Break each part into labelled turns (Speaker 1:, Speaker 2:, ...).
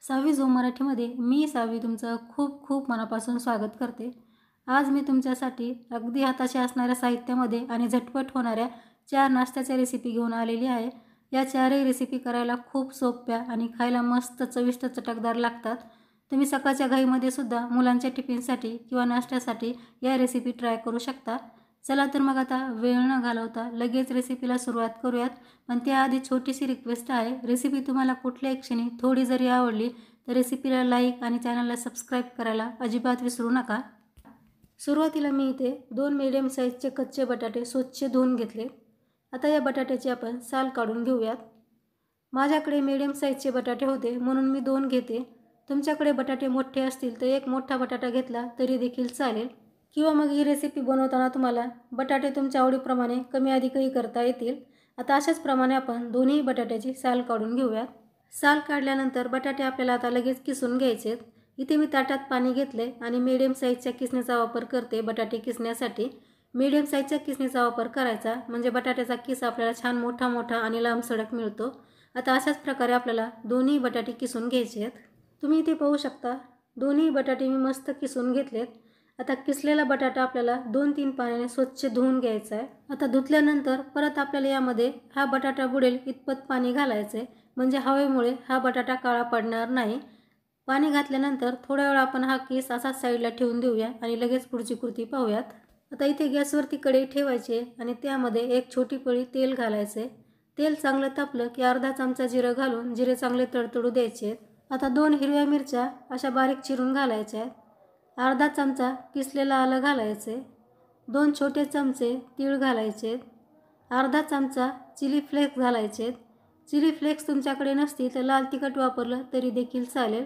Speaker 1: सावी zone मराठीमध्ये मी सावी तुमचं खूप खूप मनापासून स्वागत करते। आज मी तुमच्यासाठी अगदी हाताशी असणाऱ्या साहित्यामध्ये आणि झटपट होणाऱ्या 4 नाश्त्याच्या रेसिपी घेऊन आलेली आहे। या 4ही रेसिपी करायला खूप सोप्या आणि खायला मस्त चविष्ट चटकदार लागतात। तुम्ही सकाळच्या घाईमध्ये सुद्धा मुलांच्या टिफिनसाठी किंवा नाश्त्यासाठी या रेसिपी ट्राय करू शकता। चला तर मग आता वेळ न घालवता लगेच रेसिपीला सुरुवात करूयात। पण त्याआधी छोटीशी रिक्वेस्ट आहे, रेसिपी तुम्हाला कुठल्याही क्षणी थोडी जरी आवडली तर रेसिपीला लाईक आणि चॅनलला सबस्क्राईब करायला अजिबात विसरू नका। सुरुवातीला मी इथे 2 मीडियम साईजचे कच्चे बटाटे स्वच्छ धुवून घेतले। आता या बटाट्याची आपण साल काढून घेऊयात। माझ्याकडे मीडियम साईजचे बटाटे होते म्हणून मी 2 घेते। तुमच्याकडे बटाटे मोठे असतील तर एक मोठा बटाटा घेतला तरी देखील चालेल, किंवा मग ही रेसिपी बनवताना तुम्हाला बटाटे तुमच्या आवडीप्रमाणे कमी अधिकही करता येतील। आता अशाच प्रमाणे आपण दोन्ही बटाट्याची साल काढून घेऊयात। साल काढल्यानंतर बटाटे आपल्याला आता लगेच किसून घ्यायचे। इथे मी ताटात पाणी घेतले आणि मीडियम साईजच्या किसणीचा वापर करते बटाटे किसण्यासाठी। मीडियम साईजच्या किसणीचा वापर करायचा म्हणजे बटाट्याचा किस आपल्याला छान मोठा मोठा आणि लांबसडक मिळतो। आता अशाच प्रकारे आपल्याला दोन्ही बटाटे किसून घ्यायचे आहेत। तुम्ही इथे पाहू शकता दोन्ही बटाटे मी मस्त किसून घेतलेत। आता किसलेला बटाटा आपल्याला 2-3 पाण्याने स्वच्छ धुवून घ्यायचा आहे। आता धुतल्यानंतर परत आपल्याला यामध्ये हा बटाटा बुडेल इतपत पाणी घालायचं आहे, म्हणजे हवेमुळे हा बटाटा काळा पडणार नाही। पाणी घातल्यानंतर थोड्या वेळ आपण हा किस असा साईडला ठेवून देऊया आणि लगेच पुढची कृती पाहूयात। आता इथे गॅसवरती कढई ठेवायची आणि त्यामध्ये एक छोटी पळी तेल घालायचे। तेल चांगलं तापलं की अर्धा चमचा जिरं घालून जिरे चांगले तडतडू द्यायचे। आता 2 हिरव्या मिरच्या अशा बारीक चिरून घालायच्या आहेत। अर्धा चमचा किसलेलं आलं घालायचे। 2 छोटे चमचे तीळ घालायचे। अर्धा चमचा चिली फ्लेक्स घालायचे। चिली फ्लेक्स तुमच्याकडे नसतील तर लाल तिखट वापरलं तरी देखील चालेल।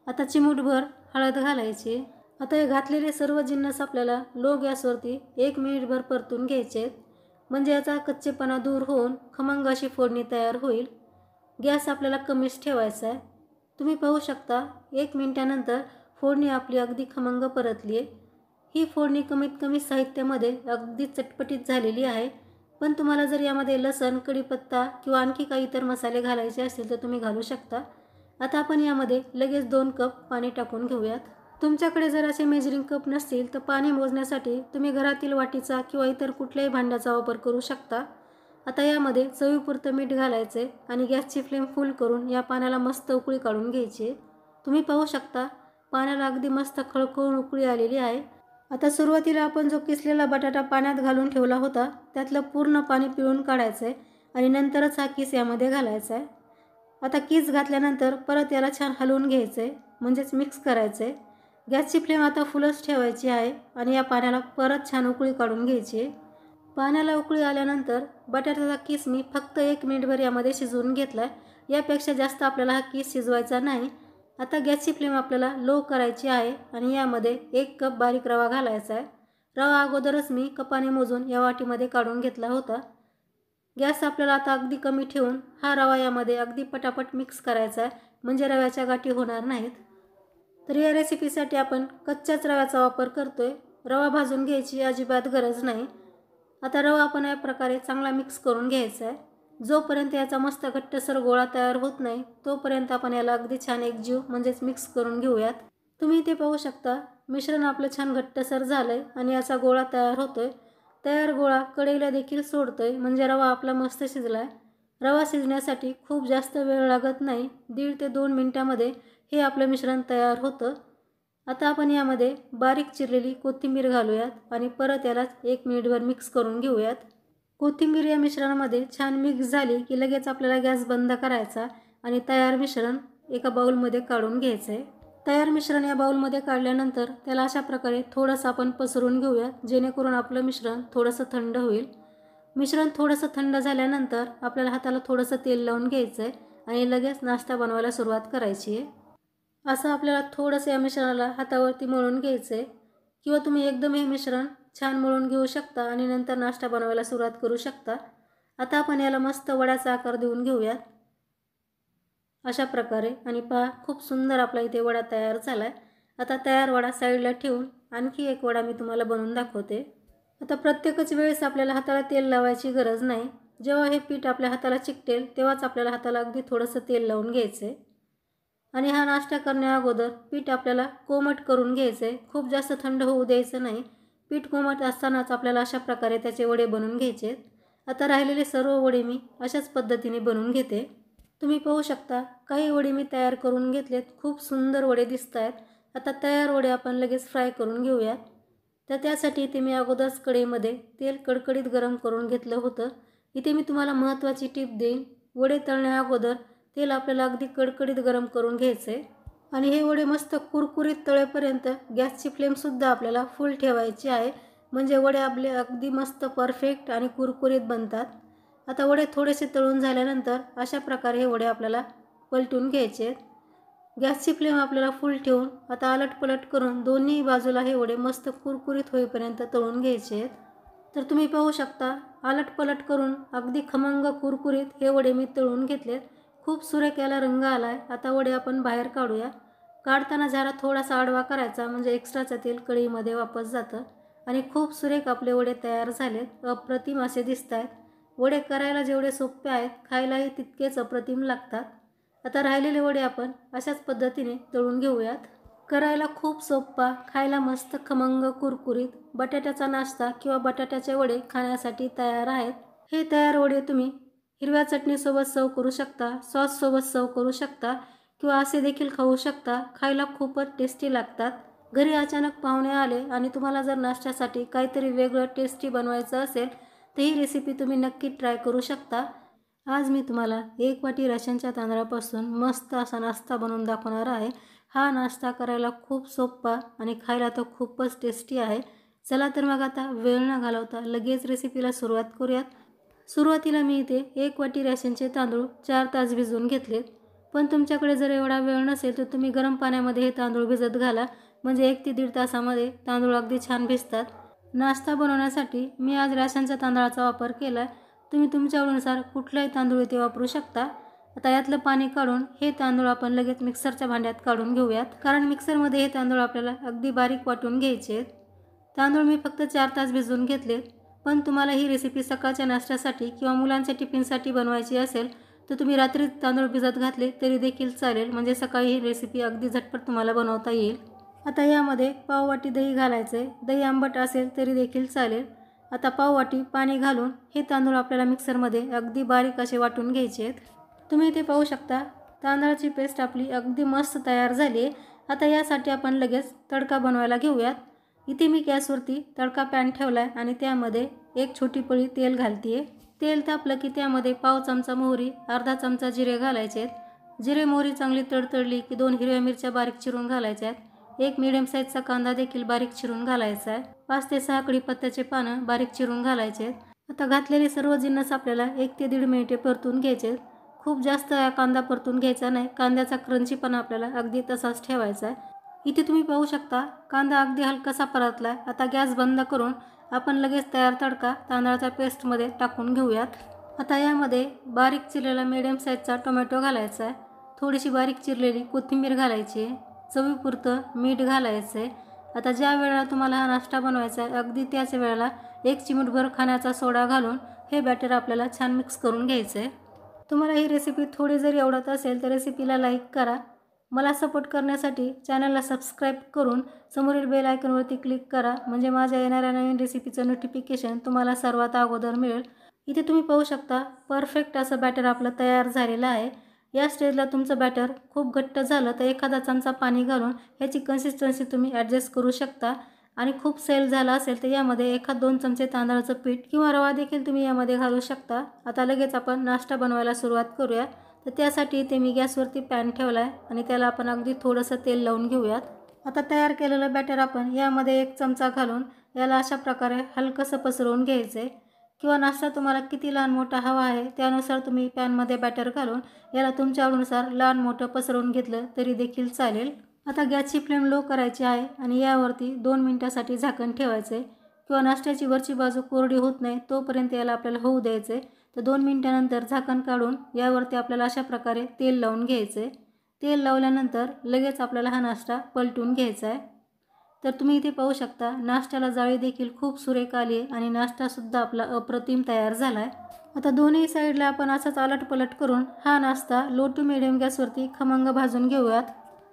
Speaker 1: आता चिमूटभर हळद घालायची। आता हे घातलेले सर्व जिन्नस आपल्याला लो गॅसवरती 1 मिनिटभर परतून घ्यायचे, म्हणजे याचा कच्चेपणा दूर होऊन खमंग अशी फोडणी तयार होईल। गॅस आपल्याला कमीच ठेवायचा आहे। तुम्ही पाहू शकता 1 मिनिटानंतर फोडणी आपली अगदी खमंग परतली आहे। ही फोडणी कमीत कमी साहित्यामध्ये अगदी चटपटीत झालेली आहे। पण तुम्हाला जर यामध्ये लसण, कढीपत्ता किंवा आणखी काही इतर मसाले घालायचे असतील तर तुम्ही घालू शकता। आता आपण यामध्ये लगेच 2 कप पाणी टाकून घेऊयात। तुमच्याकडे जर असे मेजरिंग कप नसतील तर पाणी मोजण्यासाठी तुम्ही घरातील वाटीचा किंवा इतर कुठल्याही भांड्याचा वापर करू शकता। आता यामध्ये चवीपुरतं मीठ घालायचे आणि गॅसची फ्लेम फुल करून या पाण्याला मस्त उकळी काढून घ्यायची। तुम्ही पाहू शकता पाण्याला अगदी मस्त खळखळून उकळी आलेली आहे। आता सुरुवातीला आपण जो किसलेला बटाटा पाण्यात घालून ठेवला होता त्यातलं पूर्ण पाणी पिळून काढायचं आहे आणि नंतरच हा किस यामध्ये घालायचा आहे। आता किस घातल्यानंतर परत याला छान हलवून घ्यायचं आहे, म्हणजेच मिक्स करायचं आहे। गॅसची फ्लेम आता फुलच ठेवायची आहे आणि या पाण्याला परत छान उकळी काढून घ्यायची आहे। पाण्याला उकळी आल्यानंतर बटाट्याचा किस मी फक्त 1 मिनिटभर यामध्ये शिजवून घेतला आहे। यापेक्षा जास्त आपल्याला हा किस शिजवायचा नाही। आता गॅसची फ्लेम आपल्याला लो करायची आहे आणि यामध्ये 1 कप बारीक रवा घालायचा आहे। रवा अगोदरच मी कपाने मोजून या वाटीमध्ये काढून घेतला होता। गॅस आपल्याला आता अगदी कमी ठेवून हा रवा यामध्ये अगदी पटापट मिक्स करायचा आहे, म्हणजे रव्याच्या गाठी होणार नाहीत। तर या रेसिपीसाठी आपण कच्च्याच रव्याचा वापर करतोय, रवा भाजून घ्यायची अजिबात गरज नाही। आता रवा आपण या प्रकारे चांगला मिक्स करून घ्यायचा आहे। जोपर्यंत याचा मस्त घट्टसर गोळा तयार होत नाही तोपर्यंत आपण याला अगदी छान एकजीव म्हणजेच मिक्स करून घेऊयात। तुम्ही इथे पाहू शकता मिश्रण आपलं छान घट्टसर झालंय आणि याचा गोळा तयार होतोय। तयार गोळा कढईला देखील सोडतोय, म्हणजे रवा आपला मस्त शिजलाय। रवा शिजण्यासाठी खूप जास्त वेळ लागत नाही, 1.5 ते 2 मिनिटांमध्ये हे आपलं मिश्रण तयार होतं। आता आपण यामध्ये बारीक चिरलेली कोथिंबीर घालूयात आणि परत याला 1 मिनिटभर मिक्स करून घेऊयात। कोथिंबीर या मिश्रणामध्ये छान मिक्स झाली की लगेच आपल्याला गॅस बंद करायचा आणि तयार मिश्रण एका बाउलमध्ये काढून घ्यायचं आहे। तयार मिश्रण या बाउलमध्ये काढल्यानंतर त्याला अशा प्रकारे थोडंसं आपण पसरून घेऊयात, जेणेकरून आपलं मिश्रण थोडंसं थंड होईल। मिश्रण थोडंसं थंड झाल्यानंतर आपल्याला हाताला थोडंसं तेल लावून घ्यायचं आहे आणि लगेच नाश्ता बनवायला सुरुवात करायची आहे। असं आपल्याला थोडंसं या मिश्रणाला हातावरती मळून घ्यायचं आहे, किंवा तुम्ही एकदम हे मिश्रण छान मळून घेऊ शकता आणि नंतर नाश्ता बनवायला सुरुवात करू शकता। आता आपण याला मस्त वड्याचा आकार देऊन घेऊयात अशा प्रकारे, आणि पहा खूप सुंदर आपला इथे वडा तयार झालाय। आता तयार वडा साईडला ठेवून आणखी एक वडा मी तुम्हाला बनवून दाखवते। आता प्रत्येकच वेळेस आपल्याला हाताला तेल लावायची गरज नाही। जेव्हा हे पीठ आपल्या हाताला चिकटेल तेव्हाच आपल्याला हाताला अगदी थोडंसं तेल लावून घ्यायचं आहे। आणि हा नाश्ता करण्या अगोदर पीठ आपल्याला कोमट करून घ्यायचं आहे, खूप जास्त थंड होऊ द्यायचं नाही। पीठ कोमट असतानाच आपल्याला अशा प्रकारे त्याचे वडे बनवून घ्यायचे आहेत। आता राहिलेले सर्व वडे मी अशाच पद्धतीने बनवून घेते। तुम्ही पाहू शकता काही वडे मी तयार करून घेतलेत, खूप सुंदर वडे दिसत आहेत। आता तयार वडे आपण लगेच फ्राय करून घेऊयात। तर त्यासाठी इथे मी अगोदरच कढईमध्ये तेल कडकडीत गरम करून घेतलं होतं। इथे मी तुम्हाला महत्त्वाची टिप देईन, वडे तळण्या अगोदर तेल आपल्याला अगदी कडकडीत गरम करून घ्यायचे आणि हे वडे मस्त कुरकुरीत तळेपर्यंत गॅसची फ्लेमसुद्धा आपल्याला फुल ठेवायची आहे, म्हणजे वडे आपले अगदी मस्त परफेक्ट आणि कुरकुरीत बनतात। आता वडे थोडेसे तळून झाल्यानंतर अशा प्रकारे हे वडे आपल्याला पलटून घ्यायचे आहेत। गॅसची फ्लेम आपल्याला फुल ठेवून आता आलटपलट करून दोन्ही बाजूला हे वडे मस्त कुरकुरीत होईपर्यंत तळून घ्यायचे आहेत। तर तुम्ही पाहू शकता आलटपलट करून अगदी खमंग कुरकुरीत हे वडे मी तळून घेतलेत। खूप सुरेख याला रंग आलाय। आता वडे आपण बाहेर काढूया। काढताना जरा थोडासा आडवा करायचा, म्हणजे एक्स्ट्राचं तेल कढईमध्ये वापस जातं आणि खूप सुरेख आपले वडे तयार झालेत, अप्रतिम असे दिसत आहेत। वडे करायला जेवढे सोपे आहेत, खायलाही तितकेच अप्रतिम लागतात। आता राहिलेले वडे आपण अशाच पद्धतीने तळून घेऊयात। करायला खूप सोपा, खायला मस्त खमंग कुरकुरीत बटाट्याचा नाश्ता किंवा बटाट्याचे वडे खाण्यासाठी तयार आहेत। हे तयार वडे तुम्ही हिरव्या चटणीसोबत सर्व करू शकता, सॉससोबत सर्व करू शकता किंवा असे देखील खाऊ शकता। खायला खूपच टेस्टी लागतात। घरी अचानक पाहुणे आले आणि तुम्हाला जर नाश्त्यासाठी काहीतरी वेगळं टेस्टी बनवायचं असेल तर ही रेसिपी तुम्ही नक्की ट्राय करू शकता। आज मी तुम्हाला 1 वाटी राशनच्या तांदळापासून मस्त असा नाश्ता बनवून दाखवणार आहे। हा नाश्ता करायला खूप सोपा आणि खायला तर खूपच टेस्टी आहे। चला तर मग आता वेळ न घालवता लगेच रेसिपीला सुरुवात करूयात। सुरुवातीला मी इथे 1 वाटी राशनचे तांदूळ 4 तास भिजवून घेतलेत, पण तुमच्याकडे जर एवढा वेळ नसेल तर तुम्ही गरम पाण्यामध्ये हे तांदूळ भिजत घाला, म्हणजे 1 ते 1.5 तासामध्ये तांदूळ अगदी छान भिजतात। नाश्ता बनवण्यासाठी मी आज राशनच्या तांदळाचा वापर केला। तुम्ही तुमच्या आवडीनुसार कुठलाही तांदूळ इथे वापरू शकता। आता यातलं पाणी काढून हे तांदूळ आपण लगेच मिक्सरच्या भांड्यात काढून घेऊयात, कारण मिक्सरमध्ये हे तांदूळ आपल्याला अगदी बारीक वाटून घ्यायचे आहेत। तांदूळ मी फक्त 4 तास भिजवून घेतलेत, पण तुम्हाला ही रेसिपी सकाळच्या नाश्त्यासाठी किंवा मुलांच्या टिफिनसाठी बनवायची असेल तर तुम्ही रात्री तांदूळ भिजत घातले तरी देखील चालेल, म्हणजे सकाळी ही रेसिपी अगदी झटपट तुम्हाला बनवता येईल। आता यामध्ये पाव वाटी दही घालायचे, दही आंबट असेल तरी देखील चालेल। आता पाव वाटी पाणी घालून हे तांदूळ आपल्याला मिक्सरमध्ये अगदी बारीक असे वाटून घ्यायचे आहेत। तुम्ही इथे पाहू शकता तांदळाची पेस्ट आपली अगदी मस्त तयार झाली आहे। आता यासाठी आपण लगेच तडका बनवायला घेऊयात। इथे मी गॅसवरती तडका पॅन ठेवलाय आणि त्यामध्ये 1 छोटी पळी तेल घालतीये। तेल तापलं की त्यामध्ये पाव चमचा मोहरी, अर्धा चमचा जिरे घालायचे आहेत। जिरे मोहरी चांगली तडतडली की 2 हिरव्या मिरच्या बारीक चिरून घालायच्या आहेत। 1 मीडियम साईजचा कांदा देखील बारीक चिरून घालायचा आहे। 5 ते 6 कढीपत्त्याचे पानं बारीक चिरून घालायचे आहेत। आता घातलेले सर्व जिन्नस आपल्याला 1 ते 1.5 मिनिटे परतून घ्यायचे आहेत। खूप जास्त कांदा परतून घ्यायचा नाही, कांद्याचा क्रंचीपणा आपल्याला अगदी तसाच ठेवायचा आहे। इथे तुम्ही पाहू शकता कांदा अगदी हलकासा परतलाय। आता गॅस बंद करून आपण लगेच तयार तडका तांदळाच्या पेस्टमध्ये टाकून घेऊयात। आता यामध्ये बारीक चिरलेला मीडियम साईजचा टोमॅटो घालायचा आहे, थोडीशी बारीक चिरलेली कोथिंबीर घालायची आहे, चवीपुरतं मीठ घालायचं आहे। आता ज्या वेळेला तुम्हाला हा नाश्ता बनवायचा आहे अगदी त्याच वेळेला 1 चिमूटभर खाण्याचा सोडा घालून हे बॅटर आपल्याला छान मिक्स करून घ्यायचं आहे। तुम्हाला ही रेसिपी थोडी जरी आवडत असेल तर रेसिपीला लाईक करा। मला सपोर्ट करण्यासाठी चॅनलला सबस्क्राईब करून समोरील बेल आयकॉनवरती क्लिक करा, म्हणजे माझ्या येणाऱ्या नवीन रेसिपीचं नोटिफिकेशन तुम्हाला सर्वात अगोदर मिळेल। इथे तुम्ही पाहू शकता परफेक्ट असं बॅटर आपलं तयार झालेलं आहे। या स्टेजला तुमचं बॅटर खूप घट्ट झालं तर एखादा चमचा पाणी घालून ह्याची कन्सिस्टन्सी तुम्ही ॲडजस्ट करू शकता, आणि खूप सैल झाला असेल तर यामध्ये 1-2 चमचे तांदळाचं पीठ किंवा रवा देखील तुम्ही यामध्ये घालू शकता। आता लगेच आपण नाश्ता बनवायला सुरुवात करूया। तर त्यासाठी इथे मी गॅसवरती पॅन ठेवला आहे आणि त्याला आपण अगदी थोडंसं तेल लावून घेऊयात। आता तयार केलेलं बॅटर आपण यामध्ये 1 चमचा घालून याला अशा प्रकारे हलकंसं पसरवून घ्यायचं आहे, किंवा नाश्ता तुम्हाला किती लहान मोठा हवा आहे त्यानुसार तुम्ही पॅनमध्ये बॅटर घालून याला तुमच्या आवडीनुसार लहान मोठं पसरवून घेतलं तरी देखील चालेल। आता गॅसची फ्लेम लो करायची आहे आणि यावरती 2 मिनिटासाठी झाकण ठेवायचं आहे, किंवा नाश्त्याची वरची बाजू कोरडी होत नाही तोपर्यंत याला आपल्याला होऊ द्यायचं आहे। तर 2 मिनिटानंतर झाकण काढून यावरती आपल्याला अशा प्रकारे तेल लावून घ्यायचं आहे। तेल लावल्यानंतर लगेच आपल्याला हा नाश्ता पलटून घ्यायचा आहे। तर तुम्ही इथे पाहू शकता नाश्त्याला जाळी देखील खूप सुरेख आली आहे आणि नाश्तासुद्धा आपला अप्रतिम तयार झाला आहे। आता दोन्ही साईडला आपण असाच आलटपलट करून हा नाश्ता लो टू मिडियम गॅसवरती खमंग भाजून घेऊयात.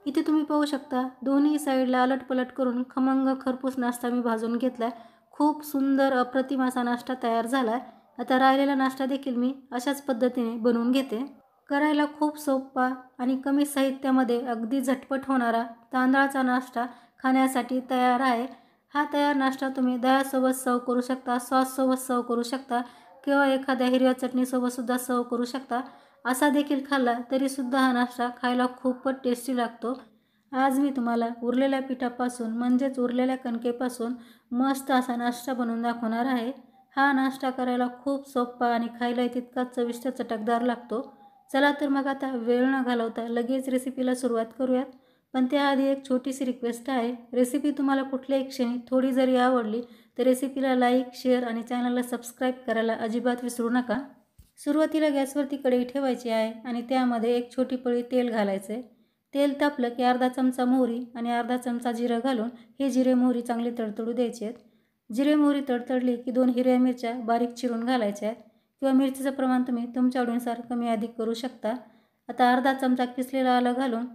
Speaker 1: इथे तुम्ही पाहू शकता दोन्ही साईडला आलटपलट करून खमंग खरपूस नाश्ता मी भाजून घेतला आहे. खूप सुंदर अप्रतिम असा नाश्ता तयार झाला आहे. आता राहिलेला नाश्ता देखील मी अशाच पद्धतीने बनवून घेते. करायला खूप सोपा आणि कमी साहित्यामध्ये अगदी झटपट होणारा तांदळाचा नाश्ता खाण्यासाठी तयार आहे. हा तयार नाश्ता तुम्ही दह्यासोबत सर्व करू शकता, सॉससोबत सर्व करू शकता किंवा एखाद्या हिरव्या चटणीसोबतसुद्धा सर्व करू शकता. असा देखील खाल्ला तरीसुद्धा हा नाश्ता खायला खूपच टेस्टी लागतो. आज मी तुम्हाला उरलेल्या पिठापासून म्हणजेच उरलेल्या कणकेपासून मस्त असा नाश्ता बनवून दाखवणार आहे. हा नाश्ता करायला खूप सोपा आणि खायला तितकाच चविष्ट चटकदार लागतो. चला तर मग आता वेळ न घालवता लगेच रेसिपीला सुरुवात करूयात. पण त्याआधी एक छोटीशी रिक्वेस्ट आहे. रेसिपी तुम्हाला कुठल्याही क्षणी थोडी जरी आवडली तर रेसिपीला लाईक, शेअर आणि चॅनलला सबस्क्राईब करायला अजिबात विसरू नका. सुरुवातीला गॅसवरती कढई ठेवायची आहे आणि त्यामध्ये एक छोटी पळी तेल घालायचं आहे. तेल तापलं की अर्धा चमचा मोहरी आणि अर्धा चमचा जिरं घालून हे जिरे मोहरी चांगली तडतडू द्यायचे आहेत. जिरे मोहरी तडतडली की 2 हिरव्या मिरच्या बारीक चिरून घालायच्या आहेत किंवा मिरचीचं प्रमाण तुम्ही तुमच्या आवडीनुसार कमी अधिक करू शकता. आता अर्धा चमचा किसलेलं आलं घालून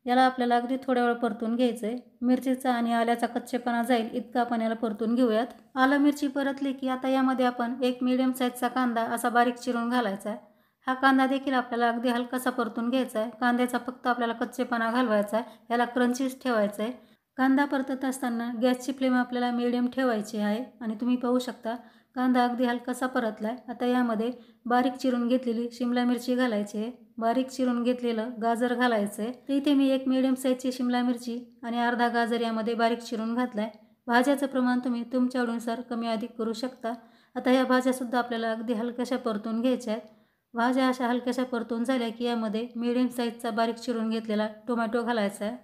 Speaker 1: याला आपल्याला अगदी थोड्या वेळ परतून घ्यायचं आहे. मिरचीचा आणि आल्याचा कच्चेपणा जाईल इतका आपण याला परतून घेऊयात. आलं मिरची परतली की आता यामध्ये आपण एक मीडियम साईजचा कांदा असा बारीक चिरून घालायचा आहे. हा कांदा देखील आपल्याला अगदी हलकासा परतून घ्यायचा आहे. कांद्याचा फक्त आपल्याला कच्चेपणा घालवायचा आहे, याला क्रंचीस ठेवायचं आहे. कांदा परतत असताना गॅसची फ्लेम आपल्याला मीडियम ठेवायची आहे आणि तुम्ही पाहू शकता कांदा अगदी हलकासा परतला आहे. आता यामध्ये बारीक चिरून घेतलेली शिमला मिरची घालायची आहे, बारीक चिरून घेतलेलं गाजर घालायचं आहे. तर इथे मी एक मीडियम साईजची शिमला मिरची आणि अर्धा गाजर यामध्ये बारीक चिरून घातला आहे. भाज्याचं प्रमाण तुम्ही तुमच्या आवडीनुसार कमी अधिक करू शकता. आता या भाज्यासुद्धा आपल्याला अगदी हलक्याशा परतून घ्यायच्या आहेत. भाज्या अशा हलक्याशा परतून झाल्या की यामध्ये मीडियम साईजचा बारीक चिरून घेतलेला टोमॅटो घालायचा आहे.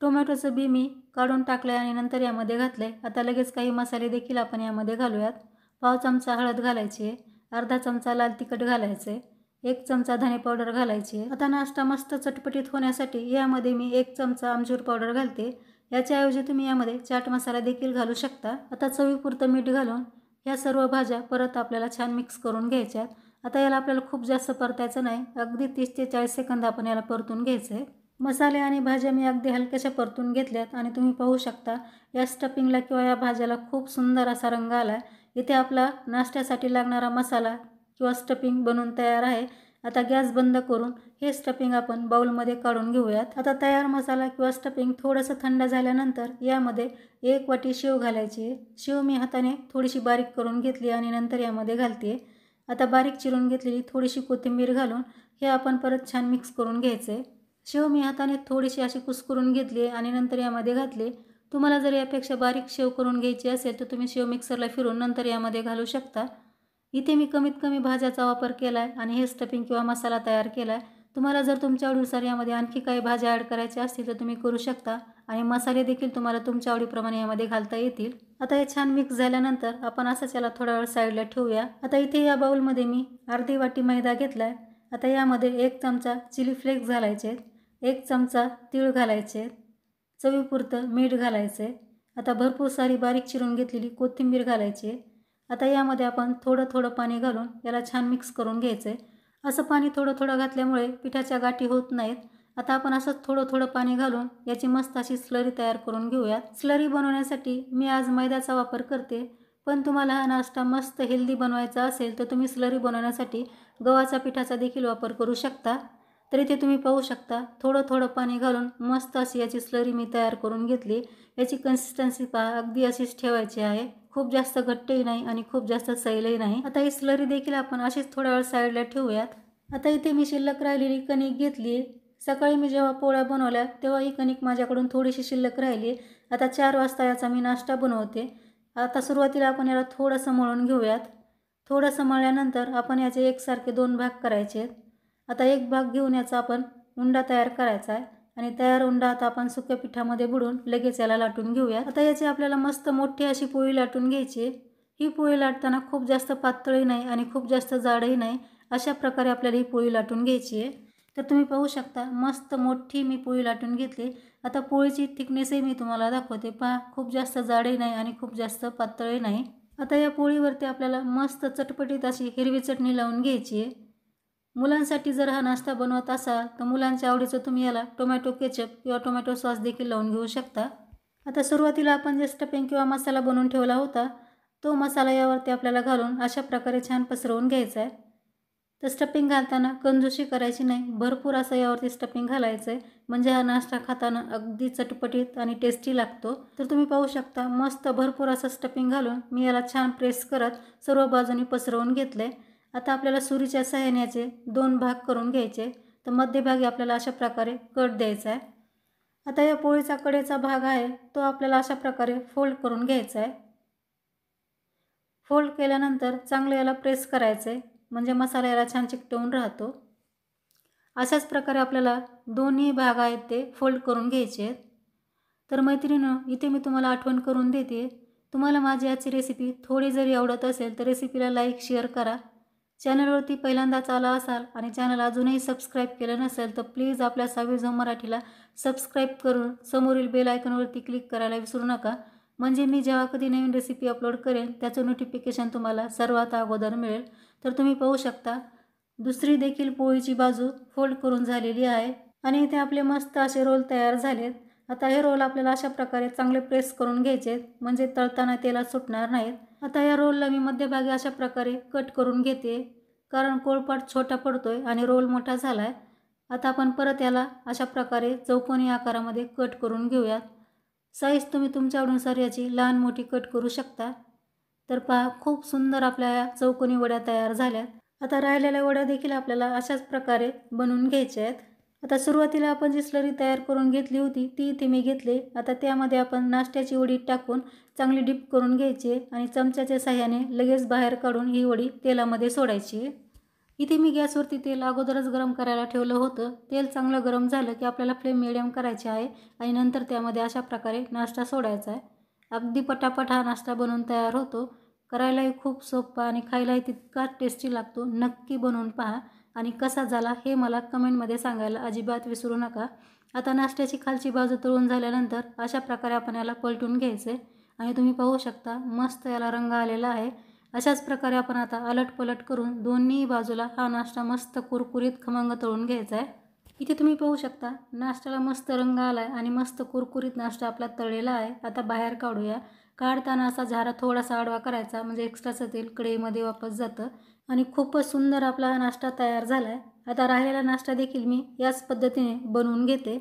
Speaker 1: टोमॅटोचं बी मी काढून टाकलं आहे आणि नंतर यामध्ये घातलं आहे. आता लगेच काही मसाले देखील आपण यामध्ये घालूयात. पाव चमचा हळद घालायची आहे, अर्धा चमचा लाल तिखट घालायचं आहे, 1 चमचा धने पावडर घालायची आहे. आता नाश्ता मस्त चटपटीत होण्यासाठी यामध्ये मी 1 चमचा आमचूर पावडर घालते. याच्याऐवजी तुम्ही यामध्ये चाट मसाला देखील घालू शकता. आता चवीपुरतं मीठ घालून या सर्व भाज्या परत आपल्याला छान मिक्स करून घ्यायच्या. आता याला आपल्याला खूप जास्त परतायचं नाही, अगदी 30 ते 40 सेकंद आपण याला परतून घ्यायचं आहे. मसाले आणि भाज्या मी अगदी हलक्याशा परतून घेतल्यात आणि तुम्ही पाहू शकता या स्टफिंगला किंवा या भाज्याला खूप सुंदर असा रंग आला आहे. इथे आपला नाश्त्यासाठी लागणारा मसाला किंवा स्टफिंग बनवून तयार आहे. आता गॅस बंद करून हे स्टफिंग आपण बाउलमध्ये काढून घेऊयात. आता तयार मसाला किंवा स्टफिंग थोडंसं थंड झाल्यानंतर यामध्ये 1 वाटी शेव घालायची आहे. शेव मी हाताने थोडीशी बारीक करून घेतली आणि नंतर यामध्ये घालते. आता बारीक चिरून घेतलेली थोडीशी कोथिंबीर घालून हे आपण परत छान मिक्स करून घ्यायचं आहे. शेव मी हाताने थोडीशी अशी कुस्करून घेतली आणि नंतर यामध्ये घातले. तुम्हाला जर यापेक्षा बारीक शेव करून घ्यायची असेल तर तुम्ही शेव मिक्सरला फिरून नंतर यामध्ये घालू शकता. इथे मी कमीत कमी भाज्याचा वापर केला आहे आणि हे स्टफिंग किंवा मसाला तयार केला आहे. तुम्हाला जर तुमच्या आवडीनुसार यामध्ये आणखी काही भाज्या ॲड करायच्या असतील तर तुम्ही करू शकता आणि मसाले देखील तुम्हाला तुमच्या आवडीप्रमाणे यामध्ये घालता येतील. आता हे छान मिक्स झाल्यानंतर आपण असंच याला थोडा वेळ साईडला ठेवूया. आता इथे या बाउलमध्ये मी अर्धी वाटी मैदा घेतला आहे. आता यामध्ये 1 चमचा चिली फ्लेक्स घालायचे आहेत, 1 चमचा तीळ घालायचे आहेत, चवीपुरतं मीठ घालायचं आहे. आता भरपूर सारी बारीक चिरून घेतलेली कोथिंबीर घालायची आहे. आता यामध्ये आपण थोडं थोडं पाणी घालून याला छान मिक्स करून घ्यायचं आहे. असं पाणी थोडं थोडं घातल्यामुळे पिठाच्या गाठी होत नाहीत. आता आपण असंच थोडं थोडं पाणी घालून याची मस्त अशी स्लरी तयार करून घेऊयात. स्लरी बनवण्यासाठी मी आज मैद्याचा वापर करते, पण तुम्हाला हा नाश्ता मस्त हेल्दी बनवायचा असेल तर तुम्ही स्लरी बनवण्यासाठी गव्हाच्या पिठाचा देखील वापर करू शकता. तर इथे तुम्ही पाहू शकता थोडं थोडं पाणी घालून मस्त अशी याची स्लरी मी तयार करून घेतली. याची कन्सिस्टन्सी पहा, अगदी अशीच ठेवायची आहे. खूप जास्त घट्टही नाही आणि खूप जास्त सैलही नाही. आता ही स्लरी देखील आपण अशीच थोड्या वेळ साईडला ठेवूयात. आता इथे मी शिल्लक राहिलेली कणिक घेतली. सकाळी मी जेव्हा पोळ्या बनवल्या तेव्हा ही कणिक माझ्याकडून थोडीशी शिल्लक राहिली. आता 4 वाजता याचा मी नाश्ता बनवते. आता सुरुवातीला आपण याला थोडंसं मळून घेऊयात. थोडंसं मळल्यानंतर आपण याचे एकसारखे 2 भाग करायचे आहेत. आता एक भाग घेऊन याचा आपण उंडा तयार करायचा आहे आणि तयार उंडा आता आपण सुक्या पिठामध्ये बुडून लगेच याला लाटून घेऊया. आता याची आपल्याला मस्त मोठी अशी पोळी लाटून घ्यायची. ही पोळी लाटताना खूप जास्त पातळही नाही आणि खूप जास्त जाडही नाही, अशा प्रकारे आपल्याला ही पोळी लाटून घ्यायची आहे. तर तुम्ही पाहू शकता मस्त मोठी मी पोळी लाटून घेतली. आता पोळीची थिकनेसही मी तुम्हाला दाखवते. पहा, खूप जास्त जाडही नाही आणि खूप जास्त पातळही नाही. आता या पोळीवरती आपल्याला मस्त चटपटीत अशी हिरवी चटणी लावून घ्यायची आहे। मुलांसाठी जर हा नाश्ता बनवत असाल तर मुलांच्या आवडीचं तुम्ही याला टोमॅटो केचप किंवा टोमॅटो सॉस देखील लावून घेऊ शकता। आता सुरुवातीला आपण जे स्टफिंग किंवा मसाला बनवून ठेवला होता तो मसाला यावरती आपल्याला घालून अशा प्रकारे छान पसरवून घ्यायचा आहे। तर स्टफिंग घालताना कंजूसी करायची नाही, भरपूर असं यावरती स्टफिंग घालायचं आहे, म्हणजे हा नाश्ता खाताना अगदी चटपटीत आणि टेस्टी लागतो। तर तुम्ही पाहू शकता मस्त भरपूर असं स्टफिंग घालून मी याला छान प्रेस करत सर्व बाजूनी पसरवून घेतले। आता आपल्याला सुरीच्या सहाय्याने 2 भाग करून घ्यायचे। तर मध्यभागी आपल्याला अशा प्रकारे कट द्यायचा आहे। आता या पोळीचा कडेचा भाग आहे तो आपल्याला अशा प्रकारे फोल्ड करून घ्यायचा आहे। फोल्ड केल्यानंतर चांगलं याला प्रेस करायचं आहे, म्हणजे मसाला याला छान चिकटवून राहतो। अशाच प्रकारे आपल्याला दोन्ही भाग आहेत ते फोल्ड करून घ्यायचे आहेत। तर मैत्रिणींनो, इथे मी तुम्हाला आठवण करून देते, तुम्हाला माझी आजची रेसिपी थोडी जरी आवडत असेल तर रेसिपीला लाईक शेअर करा। चॅनलवरती पहिल्यांदाच आला असाल आणि चॅनल अजूनही सबस्क्राईब केलं नसेल तर प्लीज आपल्या सावी झोम मराठीला सबस्क्राईब करून समोरील बेल आयकॉनवरती क्लिक करायला विसरू नका, म्हणजे मी जेव्हा कधी नवीन रेसिपी अपलोड करेन त्याचं नोटिफिकेशन तुम्हाला सर्वात अगोदर मिळेल। तर तुम्ही पाहू शकता दुसरी देखील पोळीची बाजू फोल्ड करून झालेली आहे आणि इथे आपले मस्त असे रोल तयार झालेत। आता हे रोल आपल्याला अशा प्रकारे चांगले प्रेस करून घ्यायचे, म्हणजे तळताना तेलात सुटणार नाहीत। आता या रोलला मी मध्यभागी अशा प्रकारे कट करून घेते, कारण पोळपाट छोटा पडतोय आणि रोल मोठा झालाय। आता आपण परत याला अशा प्रकारे चौकोनी आकारामध्ये कट करून घेऊयात। साईज तुम्ही तुमच्या आवडीनुसार याची लहान मोठी कट करू शकता। तर पहा खूप सुंदर आपल्या या चौकोनी वड्या तयार झाल्यात। आता राहिलेल्या वड्या देखील आपल्याला अशाच प्रकारे बनवून घ्यायच्या आहेत। आता सुरुवातीला आपण जी स्लरी तयार करून घेतली होती ती इथे मी घेतली। आता त्यामध्ये आपण नाश्त्याची वडी टाकून चांगली डिप करून घ्यायची आणि चमच्याच्या साहाय्याने लगेच बाहेर काढून ही वडी तेलामध्ये सोडायची। इथे मी गॅसवरती तेल अगोदरच गरम करायला ठेवलं होतं। तेल चांगलं गरम झालं की आपल्याला फ्लेम मिडियम करायची आहे आणि नंतर त्यामध्ये अशा प्रकारे नाश्ता सोडायचा आहे। अगदी पटापट हा नाश्ता बनवून तयार होतो। करायलाही खूप सोपा आणि खायलाही तितकाच टेस्टी लागतो। नक्की बनवून पहा आणि कसा झाला हे मला कमेंटमध्ये सांगायला अजिबात विसरू नका। आता नाश्त्याची खालची बाजू तळून झाल्यानंतर अशा प्रकारे आपण याला पलटून घ्यायचे आणि तुम्ही पाहू शकता मस्त याला रंग आलेला आहे। अशाच प्रकारे आपण आता अलटपलट करून दोन्ही बाजूला हा नाश्ता मस्त कुरकुरीत खमंग तळून घ्यायचा आहे। इथे तुम्ही पाहू शकता नाश्त्याला मस्त रंग आलाय आणि मस्त कुरकुरीत नाश्ता आपला तळलेला आहे। आता बाहेर काढूया। काढताना असा झारा थोडासा आडवा करायचा, म्हणजे एक्स्ट्राचं तेल कढईमध्ये वापस जातं आणि खूपच सुंदर आपला हा नाश्ता तयार झालाय। आता राहिलेला नाश्ता देखील मी याच पद्धतीने बनवून घेते।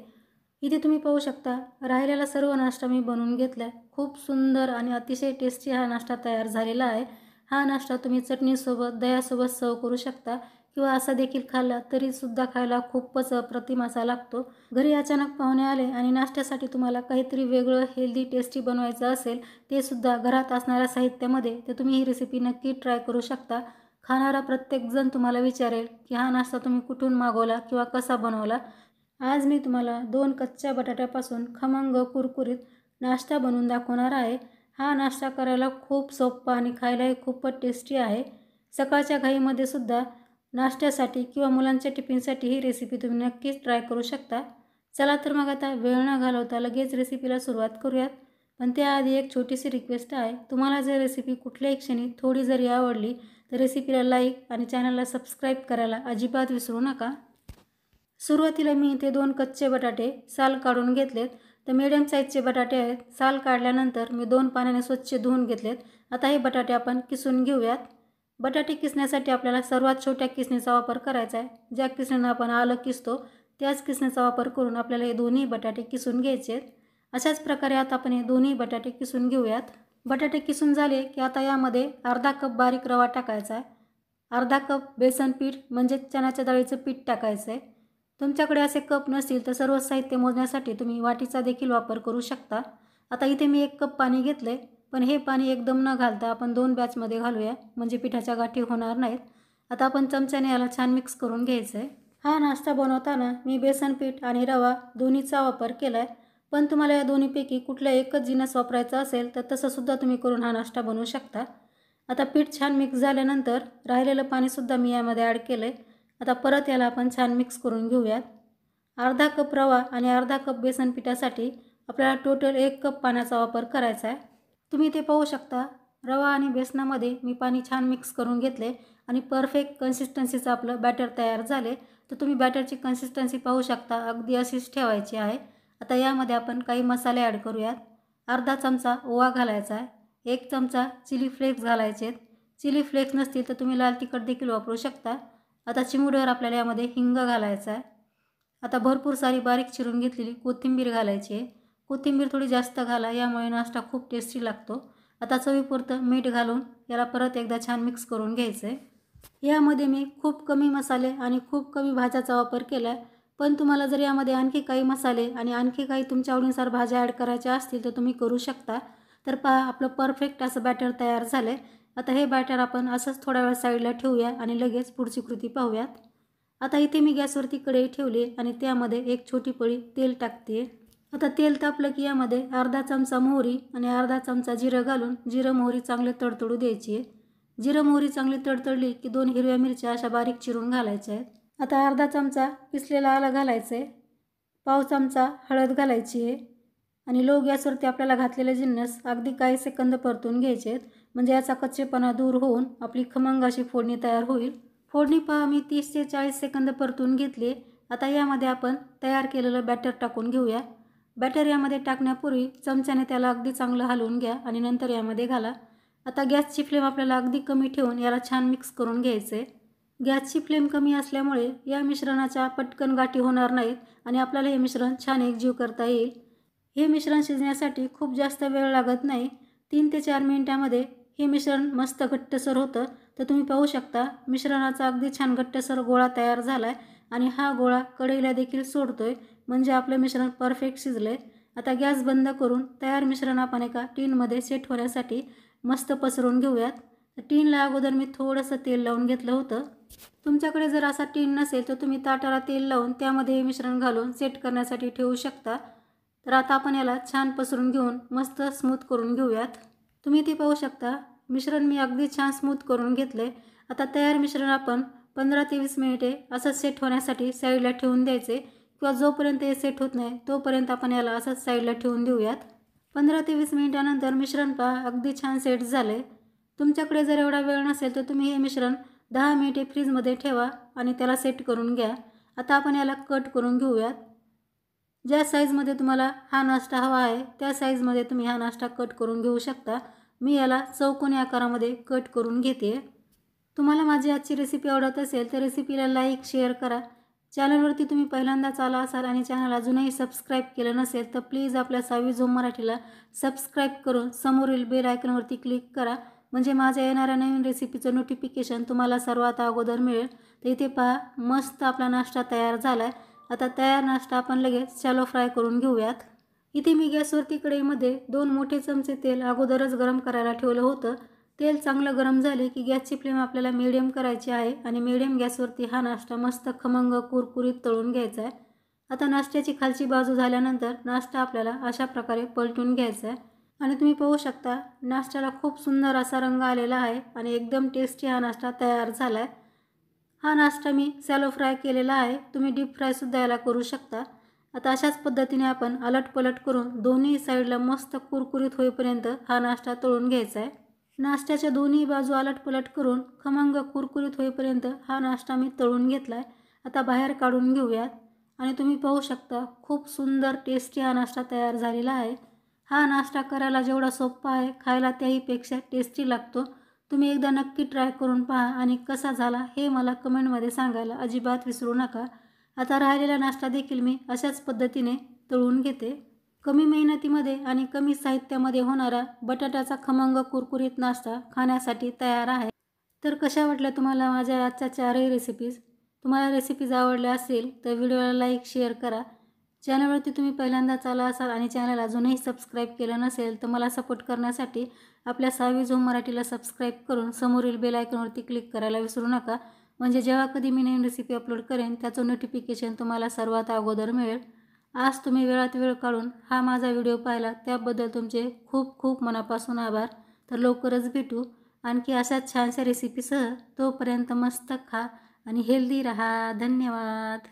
Speaker 1: इथे तुम्ही पाहू शकता राहिलेला सर्व नाश्ता मी बनवून घेतलाय। खूप सुंदर आणि अतिशय टेस्टी हा नाश्ता तयार झालेला आहे। हा नाश्ता तुम्ही चटणीसोबत दह्यासोबत सर्व करू शकता किंवा असा देखील खाल्ला तरी सुद्धा खायला खूपच अप्रतिम असा लागतो। घरी अचानक पाहुणे आले आणि नाश्त्यासाठी तुम्हाला काहीतरी वेगळं हेल्दी टेस्टी बनवायचं असेल ते सुद्धा घरात असणाऱ्या साहित्यामध्ये, तर तुम्ही ही रेसिपी नक्की ट्राय करू शकता। खाणारा प्रत्येकजण तुम्हाला विचारेल की हा नाश्ता तुम्ही कुठून मागवला किंवा कसा बनवला। आज मी तुम्हाला 2 कच्च्या बटाट्यापासून खमंग कुरकुरीत नाश्ता बनवून दाखवणार आहे। हा नाश्ता करायला खूप सोपा आणि खायलाही खूपच टेस्टी आहे। सकाळच्या घाईमध्ये सुद्धा नाश्त्यासाठी किंवा मुलांच्या टिफिनसाठी ही रेसिपी तुम्ही नक्कीच ट्राय करू शकता। चला तर मग आता वेळ न घालवता लगेच रेसिपीला सुरुवात करूयात। पण त्याआधी एक छोटीशी रिक्वेस्ट आहे, तुम्हाला जर रेसिपी कुठल्याही क्षणी थोडी जरी आवडली तर रेसिपीला लाईक आणि चॅनलला सबस्क्राईब करायला अजिबात विसरू नका। सुरुवातीला मी इथे 2 कच्चे बटाटे साल काढून घेतलेत। तर मीडियम साईजचे बटाटे आहेत। साल काढल्यानंतर मी 2 पाण्याने स्वच्छ धुवून घेतलेत। आता हे बटाटे आपण किसून घेऊयात। बटाटे किसण्यासाठी आपल्याला सर्वात छोट्या किसणीचा वापर करायचा आहे। ज्या किसणीनं आपण आलं किसतो त्याच किसणीचा वापर करून आपल्याला हे दोन्ही बटाटे किसून घ्यायचे आहेत। अशाच प्रकारे आता आपण हे दोन्ही बटाटे किसून घेऊयात। बटाटे किसून झाले की आता यामध्ये अर्धा कप बारीक रवा टाकायचा आहे, अर्धा कप बेसन पीठ म्हणजे चण्याच्या डाळीचं पीठ टाकायचं आहे। तुमच्याकडे असे कप नसतील तर सर्व साहित्य मोजण्यासाठी तुम्ही वाटीचा देखील वापर करू शकता। आता इथे मी 1 कप पाणी घेतलंय, पण हे पाणी एकदम न घालता आपण 2 बॅचमध्ये घालूया, म्हणजे पिठाच्या गाठी होणार नाहीत। आता आपण चमच्याने याला छान मिक्स करून घ्यायचं आहे। हा नाश्ता बनवताना मी बेसन पीठ आणि रवा दोन्हीचा वापर केला आहे, पण तुम्हाला या दोन्हीपैकी कुठला एकच जिन्नस वापरायचा असेल तर तसं सुद्धा तुम्ही करून हा नाश्ता बनवू शकता। आता पीठ छान मिक्स झाल्यानंतर राहिलेलं पाणीसुद्धा मी यामध्ये ॲड केलं आहे। आता परत याला आपण छान मिक्स करून घेऊयात। अर्धा कप रवा आणि अर्धा कप बेसन पिठासाठी आपल्याला टोटल 1 कप पाण्याचा वापर करायचा आहे। तुम्ही ते पाहू शकता रवा आणि बेसनामध्ये मी पाणी छान मिक्स करून घेतले आणि परफेक्ट कन्सिस्टन्सीचं आपलं बॅटर तयार झाले. तर तुम्ही बॅटरची कन्सिस्टन्सी पाहू शकता, अगदी अशीच ठेवायची आहे. आता यामध्ये आपण काही मसाले ॲड करूयात. अर्धा चमचा ओवा घालायचा आहे. 1 चमचा चिली फ्लेक्स घालायचे आहेत. चिली फ्लेक्स नसतील तर तुम्ही लाल तिखट देखील वापरू शकता. आता चिमूटभर आपल्याला यामध्ये हिंग घालायचा आहे. आता भरपूर सारी बारीक चिरून घेतलेली कोथिंबीर घालायची आहे. कोथिंबीर थोडी जास्त घाला, यामुळे नाश्ता खूप टेस्टी लागतो. आता चवीपुरतं मीठ घालून याला परत एकदा छान मिक्स करून घ्यायचं आहे. यामध्ये मी खूप कमी मसाले आणि खूप कमी भाज्याचा वापर केला आहे. पण तुम्हाला जर यामध्ये आणखी काही मसाले आणि आणखी काही तुमच्या आवडीनुसार भाज्या ॲड करायच्या असतील तर तुम्ही करू शकता. तर पहा, आपलं परफेक्ट असं बॅटर तयार झालं आहे. आता हे बॅटर आपण असंच थोडा वेळ साईडला ठेवूया आणि लगेच पुढची कृती पाहूयात. आता इथे मी गॅसवरती कढई ठेवली आणि त्यामध्ये एक छोटी पळी तेल टाकते. आता तेल तापलं की यामध्ये अर्धा चमचा मोहरी आणि अर्धा चमचा जिरं घालून जिरं मोहरी चांगले तडतडू द्यायची आहे. जिरं मोहरी चांगली तडतडली की 2 हिरव्या मिरच्या अशा बारीक चिरून घालायच्या आहेत. आता अर्धा चमचा पिसलेला आलं घालायचं आहे. पाव चमचा हळद घालायची आहे आणि लो गॅसवरती आपल्याला घातलेले जिन्नस अगदी काही सेकंद परतून घ्यायचे आहेत, म्हणजे याचा कच्चेपणा दूर होऊन आपली खमंग अशी फोडणी तयार होईल. फोडणी पहा मी 30 ते 40 सेकंद परतून घेतली. आता यामध्ये आपण तयार केलेलं बॅटर टाकून घेऊया. बॅटर यामध्ये टाकण्यापूर्वी चमच्याने त्याला अगदी चांगलं हलवून घ्या आणि नंतर यामध्ये घाला. आता गॅसची फ्लेम आपल्याला अगदी कमी ठेवून याला छान मिक्स करून घ्यायचं आहे. गॅसची फ्लेम कमी असल्यामुळे या मिश्रणाच्या पटकन गाठी होणार नाहीत आणि आपल्याला हे मिश्रण छान एकजीव करता येईल. हे मिश्रण शिजण्यासाठी खूप जास्त वेळ लागत नाही. 3 ते 4 मिनिटांमध्ये हे मिश्रण मस्त घट्टसर होतं. तर तुम्ही पाहू शकता मिश्रणाचा अगदी छान घट्टसर गोळा तयार झाला आहे आणि हा गोळा कढईला देखील सोडतोय, म्हणजे आपलं मिश्रण परफेक्ट शिजलं आहे. आता गॅस बंद करून तयार मिश्रण आपण एका टीनमध्ये सेट होण्यासाठी मस्त पसरून घेऊयात. टीनला अगोदर मी थोडंसं तेल लावून घेतलं होतं. तुमच्याकडे जर असा टीन नसेल तर तुम्ही ताटाला तेल लावून त्यामध्ये हे मिश्रण घालून सेट करण्यासाठी ठेवू शकता. तर आता आपण याला छान पसरून घेऊन मस्त स्मूथ करून घेऊयात. तुम्ही ते पाहू शकता मिश्रण मी अगदी छान स्मूथ करून घेतलं आहे. आता तयार मिश्रण आपण 15 ते 20 मिनिटे असं सेट होण्यासाठी साईडला ठेवून द्यायचे, किंवा जोपर्यंत हे सेट होत नाही तोपर्यंत आपण याला असंच साईडला ठेवून देऊयात. 15 ते 20 मिनिटानंतर मिश्रण पहा अगदी छान सेट झालं आहे. तुमच्याकडे जर एवढा वेळ नसेल तर तुम्ही हे मिश्रण 10 मिनिटे फ्रीजमध्ये ठेवा आणि त्याला सेट करून घ्या. आता आपण याला कट करून घेऊयात. ज्या साईजमध्ये तुम्हाला हा नाश्ता हवा आहे त्या साईजमध्ये तुम्ही हा नाश्ता कट करून घेऊ शकता. मी याला चौकोनी आकारामध्ये कट करून घेते. तुम्हाला माझी आजची रेसिपी आवडत असेल तर रेसिपीला लाईक शेअर करा. चॅनलवरती तुम्ही पहिल्यांदाच आला असाल आणि चॅनल अजूनही सबस्क्राईब केलं नसेल तर प्लीज आपल्या सावी झोम मराठीला सबस्क्राईब करून समोरील बेल आयकॉनवरती क्लिक करा, म्हणजे माझ्या येणाऱ्या नवीन रेसिपीचं नोटिफिकेशन तुम्हाला सर्वात अगोदर मिळेल. तर इथे पहा मस्त आपला नाश्ता तयार झाला आहे. आता तयार नाश्ता आपण लगेच शॅलो फ्राय करून घेऊयात. इथे मी गॅसवरती कढईमध्ये 2 मोठे चमचे तेल अगोदरच गरम करायला ठेवलं होतं. तेल चांगलं गरम झाले की गॅसची फ्लेम आपल्याला मीडियम करायची आहे आणि मीडियम गॅसवरती हा नाश्ता मस्त खमंग कुरकुरीत तळून घ्यायचा आहे. आता नाश्त्याची खालची बाजू झाल्यानंतर नाश्ता आपल्याला अशा प्रकारे पलटून घ्यायचा आहे आणि तुम्ही पाहू शकता नाश्त्याला खूप सुंदर असा रंग आलेला आहे आणि एकदम टेस्टी हा नाश्ता तयार झाला आहे. हा नाश्ता मी सॅलो फ्राय केलेला आहे. तुम्ही डीप फ्रायसुद्धा याला करू शकता. आता अशाच पद्धतीने आपण अलटपलट करून दोन्ही साईडला मस्त कुरकुरीत होईपर्यंत हा नाश्ता तळून घ्यायचा आहे. नाश्त्याच्या दोन्ही बाजू अलटपलट करून खमंग कुरकुरीत होईपर्यंत हा नाश्ता मी तळून घेतला आहे. आता बाहेर काढून घेऊयात आणि तुम्ही पाहू शकता खूप सुंदर टेस्टी हा नाश्ता तयार झालेला आहे. हा नाश्ता करायला जेवढा सोपा आहे खायला त्याहीपेक्षा टेस्टी लागतो. तुम्ही एकदा नक्की ट्राय करून पहा आणि कसा झाला हे मला कमेंटमध्ये सांगायला अजिबात विसरू नका. आता राहिलेला नाश्ता देखील मी अशाच पद्धतीने तळून घेते. कमी मेहनतीमध्ये आणि कमी साहित्यामध्ये होणारा बटाट्याचा खमंग कुरकुरीत नाश्ता खाण्यासाठी तयार आहे. तर कशा वाटल्या तुम्हाला माझ्या आजच्या 4ही रेसिपीज? तुम्हाला रेसिपीज आवडल्या असेल तर व्हिडिओला लाईक शेअर करा. चॅनलवरती तुम्ही पहिल्यांदाच आला असाल आणि चॅनल अजूनही सबस्क्राईब केलं नसेल तर मला सपोर्ट करण्यासाठी आपल्या सावी झोम मराठीला सबस्क्राईब करून समोरील बेल आयकॉनवरती क्लिक करायला विसरू नका, म्हणजे जेव्हा कधी मी नवीन रेसिपी अपलोड करेन त्याचं नोटिफिकेशन तुम्हाला सर्वात अगोदर मिळेल. आज तुम्ही वेळात वेळ काढून हा माझा व्हिडिओ पाहिला त्याबद्दल तुमचे खूप खूप मनापासून आभार. तर लवकरच भेटू आणखी अशाच छानशा रेसिपीसह. तोपर्यंत मस्त खा आणि हेल्दी राहा. धन्यवाद.